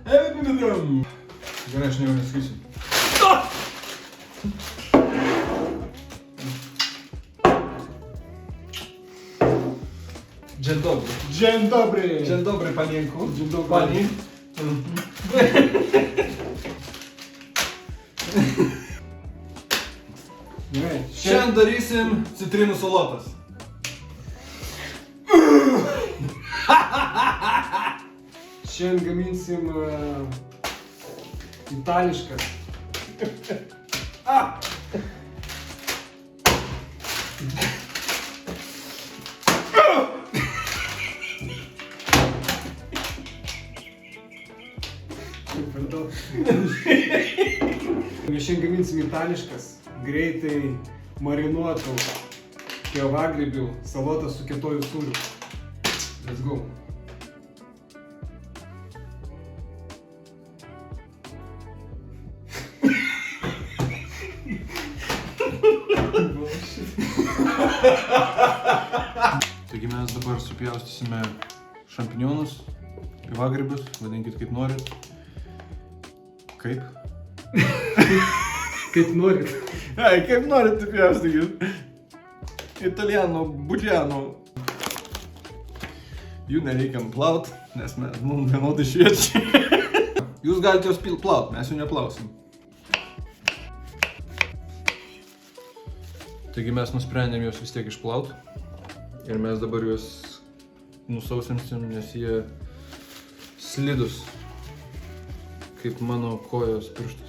Gerai, aš jau nesakysiu. Dzień dobry. Dzień dobry. Dzień dobry, panienku. Dzień dobry. Pani. Gerai. Šiandien darysim citrinų salotas. Šiandien gaminsim itališką. Šiandien gaminsim itališkas, greitai marinuotų pievagrybių salotas su kietuoju sūriu. Let's go. Taigi mes dabar supjaustysime šampinjonus, pievagrybius, vadinkit kaip norit. Kaip? Kaip norit. Ai, kaip norit supjaustykit. Italiano, bučiano. Jų nereikia plaut, nes mums vienodai šviečia. Jūs galite juos plaut, mes jų neplausim. Taigi mes nusprendėm juos vis tiek išplaut. Ir mes dabar juos nusausinsim, nes jie slidus. Kaip mano kojos pirštas.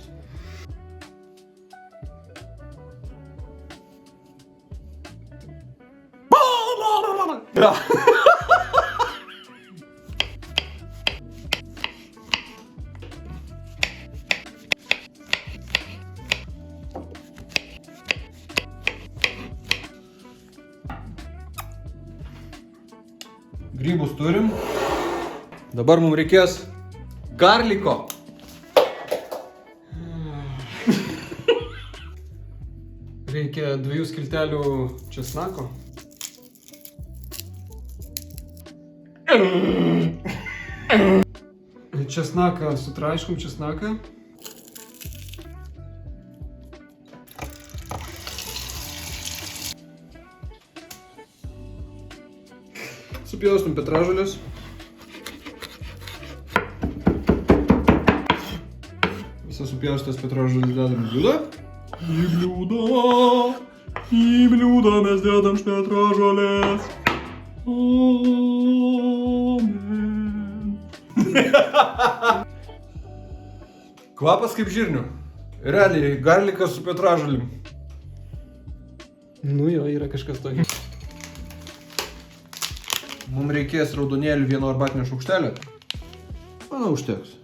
Grybus turim. Dabar mums reikės garliko. Reikia 2 skiltelių česnako. Česnaką sutraiškom česnaką. Supjaustum petražolės. Visas supjaustas petražolės dedam į bliūdą. Į bliūdą mes dedam petražolės. Amen. Kvapas kaip žirnių. Realiai, garlikas su petražolim. Nu jo, yra kažkas tokio. Mums reikės raudonėlių 1 arbatinio šaukštelio. Manau, užteks.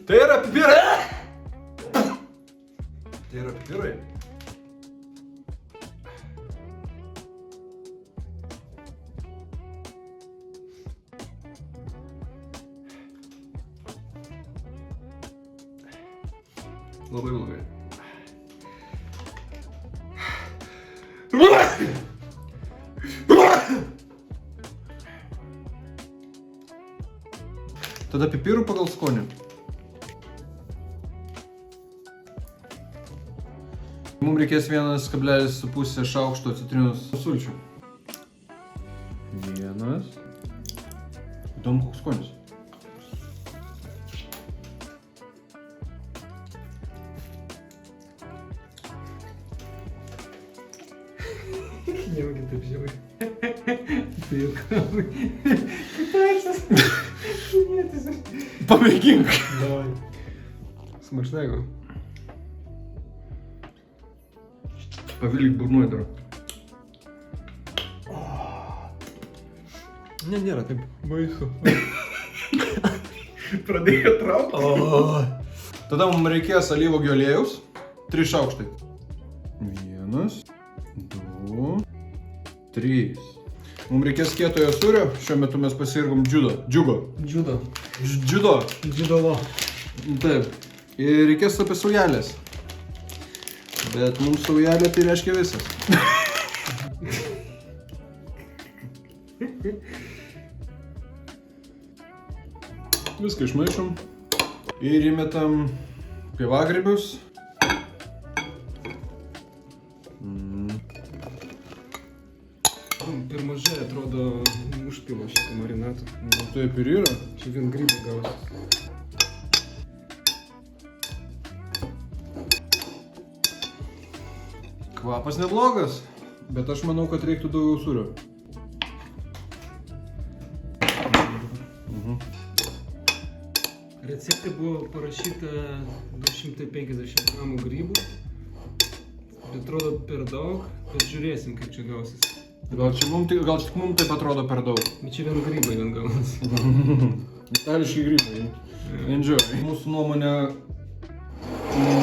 Tai yra pipirai! Tai yra pipirai. Labai blogai. Tada pipirų pagal skonį. Mums reikės 1,5 šaukšto citrinos sulčių. 1. Įdomu, koks skonis. Nejaugi taip žiauri. Tai juokauji. Kitaipsas. Pamėgink. Davai. Smačnego. Pavilyk burnuoj dar. Ne, nėra taip baisu. Pradėjo traukti. Tada mums reikės alyvuogių aliejaus. 3 šaukštai. 1, 2, 3. Mums reikės kietojo sūrio. Šiuo metu mes pasirgom džiudo. Džiudo. Džiudo. Taip. Ir reikės apie saujelės. Bet mums saujelė tai reiškia visas. Viską išmaišom. Ir įmetam pievagrybius. Per mažai atrodo užpilo šitą marinatą. Taip ir yra. Čia vien grybai gausis. Kvapas neblogas, bet aš manau, kad reiktų daugiau sūrio. Recepte buvo parašyta 250 gramų grybų. Atrodo per daug, bet žiūrėsim, kaip čia gausis. Gal tik mums taip atrodo per daug. Bet čia vien grybai vien gausis. Itališki grybai. Enjoy. Mūsų nuomonė,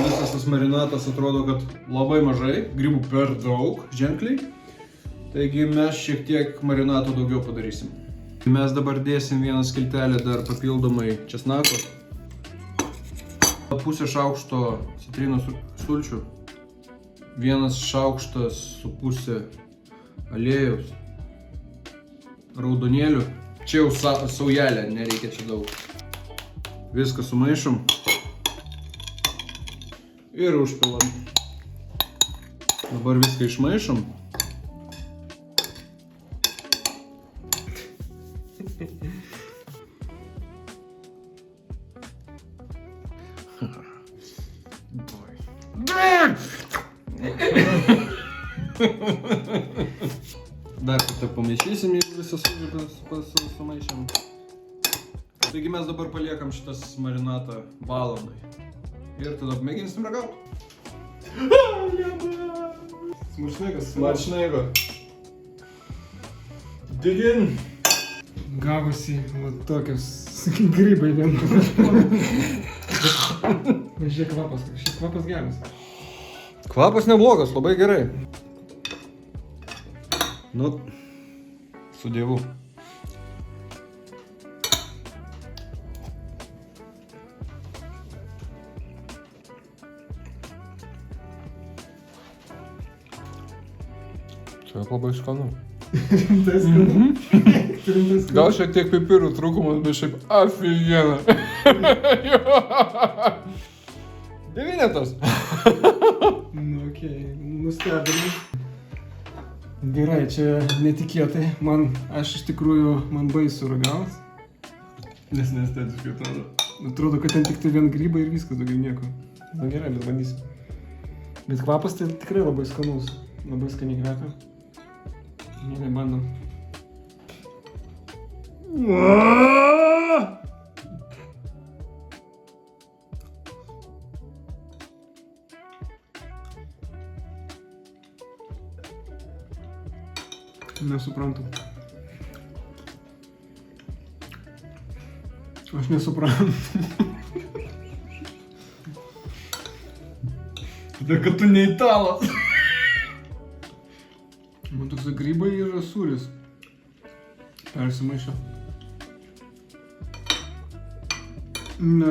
visas tas marinatas atrodo, kad labai mažai, grybų per daug, ženkliai. Taigi mes šiek tiek marinato daugiau padarysim. Mes dabar dėsim vieną skiltelę dar papildomai česnako. Pusę šaukšto citrinos sulčių. 1 šaukštas su pusė aliejaus. Raudonėlių. Čia jau saujelė, nereikia čia daug. Viską sumaišom. Ir užpilam. Dabar viską išmaišom. Dar kartą pamaišysim, jeigu visą sūrį sumaišėm. Taigi mes dabar paliekam šitas marinatą valandai. Ir tada mėginsim ragauti. Smačnaigas. Smačnaigo. Dig in. Gavosi va tokios grybai vien. Žiūrėk kvapas, šis kvapas geras. Kvapas neblogas, labai gerai. Nu, su dievu. Čia labai skanu. Tai skanu. Gal šiek tiek pipirų trūkumas, bet šiaip aфиена. 9. Nu, okei, nustebinai. Gerai, čia netikėtai. Aš iš tikrųjų, man baisu ragaut. Nes neestetiškai atrodo. Atrodo, kad ten tik tai vien grybai ir viskas, daugiau nieko. Na gerai, bet bandysim. Bet kvapas tai tikrai labai skanus. Labai skaniai kvepia. Gerai, bandom. Nesuprantu. Aš nesuprantu. Tada, kad tu ne italas. Man toks grybai ir sūris. Persimaišė.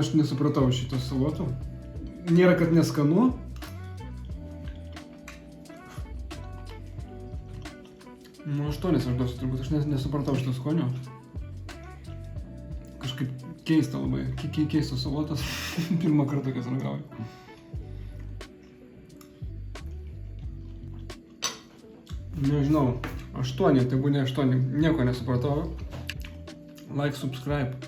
Aš nesupratau šito saloto. Nėra, kad neskanu. Nu, 8 aš duosiu turbūt, aš nesupratau šito skonio. Kažkaip keista labai, keistos salotas. Pirmą kartą, kas ragauju. Nežinau, 8, tai būna 8, nieko nesupratau. Like, subscribe.